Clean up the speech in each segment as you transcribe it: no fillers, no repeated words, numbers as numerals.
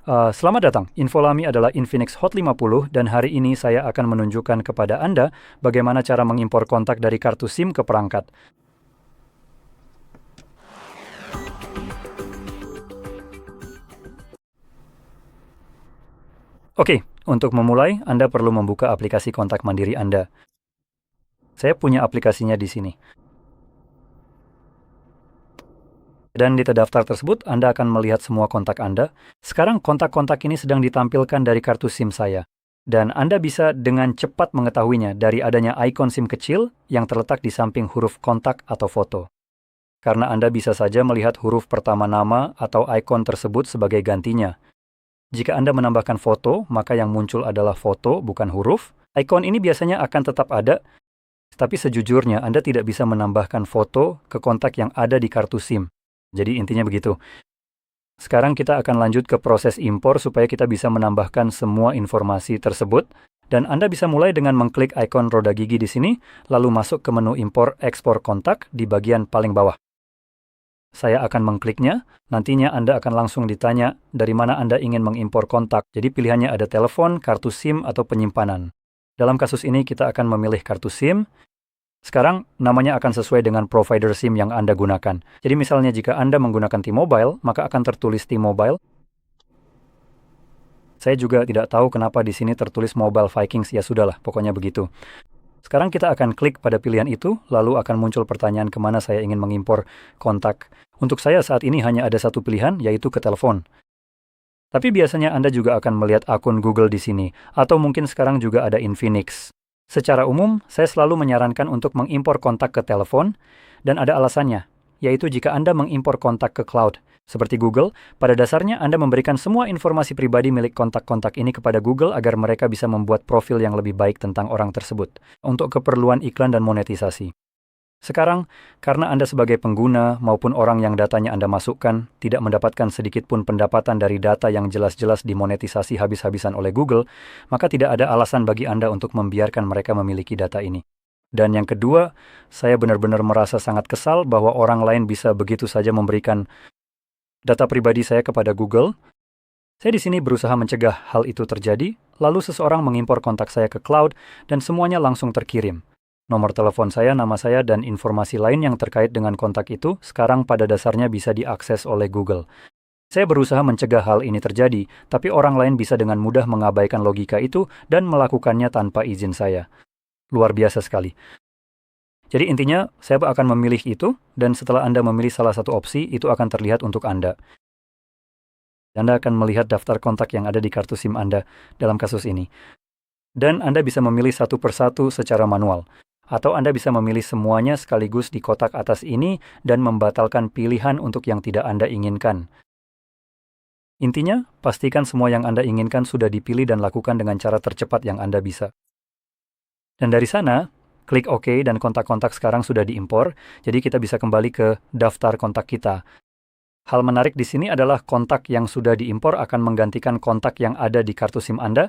Selamat datang, Infolami adalah Infinix Hot 50 dan hari ini saya akan menunjukkan kepada Anda bagaimana cara mengimpor kontak dari kartu SIM ke perangkat. Oke, untuk memulai Anda perlu membuka aplikasi kontak mandiri Anda. Saya punya aplikasinya di sini. Dan di terdaftar tersebut, Anda akan melihat semua kontak Anda. Sekarang kontak-kontak ini sedang ditampilkan dari kartu SIM saya. Dan Anda bisa dengan cepat mengetahuinya dari adanya ikon SIM kecil yang terletak di samping huruf kontak atau foto. Karena Anda bisa saja melihat huruf pertama nama atau ikon tersebut sebagai gantinya. Jika Anda menambahkan foto, maka yang muncul adalah foto, bukan huruf. Ikon ini biasanya akan tetap ada, tapi sejujurnya Anda tidak bisa menambahkan foto ke kontak yang ada di kartu SIM. Jadi intinya begitu. Sekarang kita akan lanjut ke proses impor supaya kita bisa menambahkan semua informasi tersebut. Dan Anda bisa mulai dengan mengklik ikon roda gigi di sini, lalu masuk ke menu impor ekspor kontak di bagian paling bawah. Saya akan mengkliknya, nantinya Anda akan langsung ditanya dari mana Anda ingin mengimpor kontak. Jadi pilihannya ada telepon, kartu SIM, atau penyimpanan. Dalam kasus ini kita akan memilih kartu SIM. Sekarang, namanya akan sesuai dengan provider SIM yang Anda gunakan. Jadi misalnya jika Anda menggunakan T-Mobile, maka akan tertulis T-Mobile. Saya juga tidak tahu kenapa di sini tertulis Mobile Vikings, ya sudahlah, pokoknya begitu. Sekarang kita akan klik pada pilihan itu, lalu akan muncul pertanyaan kemana saya ingin mengimpor kontak. Untuk saya saat ini hanya ada satu pilihan, yaitu ke telepon. Tapi biasanya Anda juga akan melihat akun Google di sini, atau mungkin sekarang juga ada Infinix. Secara umum, saya selalu menyarankan untuk mengimpor kontak ke telepon, dan ada alasannya, yaitu jika Anda mengimpor kontak ke cloud, seperti Google, pada dasarnya Anda memberikan semua informasi pribadi milik kontak-kontak ini kepada Google agar mereka bisa membuat profil yang lebih baik tentang orang tersebut, untuk keperluan iklan dan monetisasi. Sekarang, karena Anda sebagai pengguna maupun orang yang datanya Anda masukkan tidak mendapatkan sedikit pun pendapatan dari data yang jelas-jelas dimonetisasi habis-habisan oleh Google, maka tidak ada alasan bagi Anda untuk membiarkan mereka memiliki data ini. Dan yang kedua, saya benar-benar merasa sangat kesal bahwa orang lain bisa begitu saja memberikan data pribadi saya kepada Google. Saya di sini berusaha mencegah hal itu terjadi, lalu seseorang mengimpor kontak saya ke cloud dan semuanya langsung terkirim. Nomor telepon saya, nama saya, dan informasi lain yang terkait dengan kontak itu sekarang pada dasarnya bisa diakses oleh Google. Saya berusaha mencegah hal ini terjadi, tapi orang lain bisa dengan mudah mengabaikan logika itu dan melakukannya tanpa izin saya. Luar biasa sekali. Jadi intinya, saya akan memilih itu, dan setelah Anda memilih salah satu opsi, itu akan terlihat untuk Anda. Anda akan melihat daftar kontak yang ada di kartu SIM Anda dalam kasus ini. Dan Anda bisa memilih satu persatu secara manual. Atau Anda bisa memilih semuanya sekaligus di kotak atas ini dan membatalkan pilihan untuk yang tidak Anda inginkan. Intinya, pastikan semua yang Anda inginkan sudah dipilih dan lakukan dengan cara tercepat yang Anda bisa. Dan dari sana, klik OK dan kontak-kontak sekarang sudah diimpor, jadi kita bisa kembali ke daftar kontak kita. Hal menarik di sini adalah kontak yang sudah diimpor akan menggantikan kontak yang ada di kartu SIM Anda,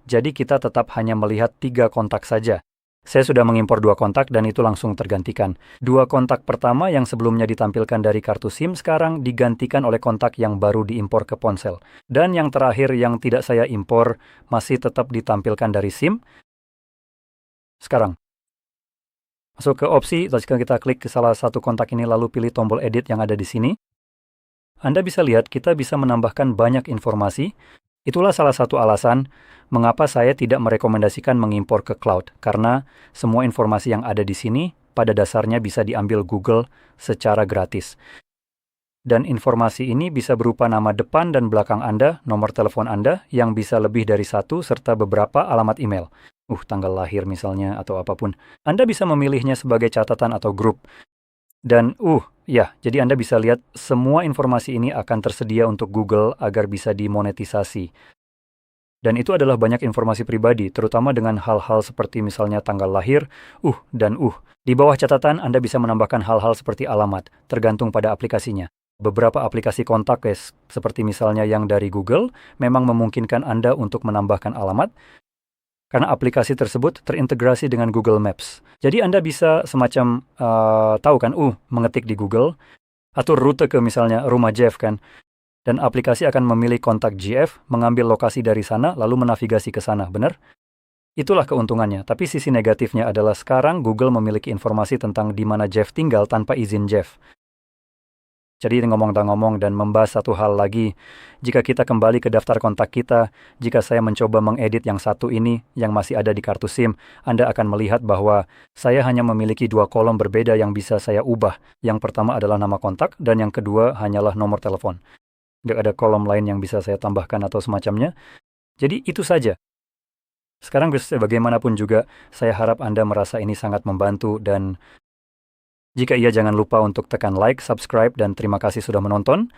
jadi kita tetap hanya melihat 3 kontak saja. Saya sudah mengimpor 2 kontak dan itu langsung tergantikan. 2 kontak pertama yang sebelumnya ditampilkan dari kartu SIM sekarang digantikan oleh kontak yang baru diimpor ke ponsel. Dan yang terakhir yang tidak saya impor masih tetap ditampilkan dari SIM. Sekarang, masuk ke opsi, jika kita klik ke salah satu kontak ini lalu pilih tombol edit yang ada di sini. Anda bisa lihat kita bisa menambahkan banyak informasi. Itulah salah satu alasan mengapa saya tidak merekomendasikan mengimpor ke cloud, karena semua informasi yang ada di sini pada dasarnya bisa diambil Google secara gratis. Dan informasi ini bisa berupa nama depan dan belakang Anda, nomor telepon Anda, yang bisa lebih dari 1, serta beberapa alamat email. Tanggal lahir misalnya, atau apapun. Anda bisa memilihnya sebagai catatan atau grup. Dan jadi Anda bisa lihat semua informasi ini akan tersedia untuk Google agar bisa dimonetisasi. Dan itu adalah banyak informasi pribadi, terutama dengan hal-hal seperti misalnya tanggal lahir, dan. Di bawah catatan Anda bisa menambahkan hal-hal seperti alamat, tergantung pada aplikasinya. Beberapa aplikasi kontak, seperti misalnya yang dari Google, memang memungkinkan Anda untuk menambahkan alamat, karena aplikasi tersebut terintegrasi dengan Google Maps. Jadi Anda bisa semacam, mengetik di Google, atur rute ke misalnya rumah Jeff kan. Dan aplikasi akan memilih kontak GF, mengambil lokasi dari sana, lalu menavigasi ke sana, benar? Itulah keuntungannya, tapi sisi negatifnya adalah sekarang Google memiliki informasi tentang di mana Jeff tinggal tanpa izin Jeff. Jadi ngomong dan membahas satu hal lagi, jika kita kembali ke daftar kontak kita, jika saya mencoba mengedit yang satu ini, yang masih ada di kartu SIM, Anda akan melihat bahwa saya hanya memiliki 2 kolom berbeda yang bisa saya ubah. Yang pertama adalah nama kontak, dan yang kedua hanyalah nomor telepon. Tidak ada kolom lain yang bisa saya tambahkan atau semacamnya. Jadi itu saja. Sekarang bagaimanapun juga, saya harap Anda merasa ini sangat membantu, dan jika iya jangan lupa untuk tekan like, subscribe, dan terima kasih sudah menonton.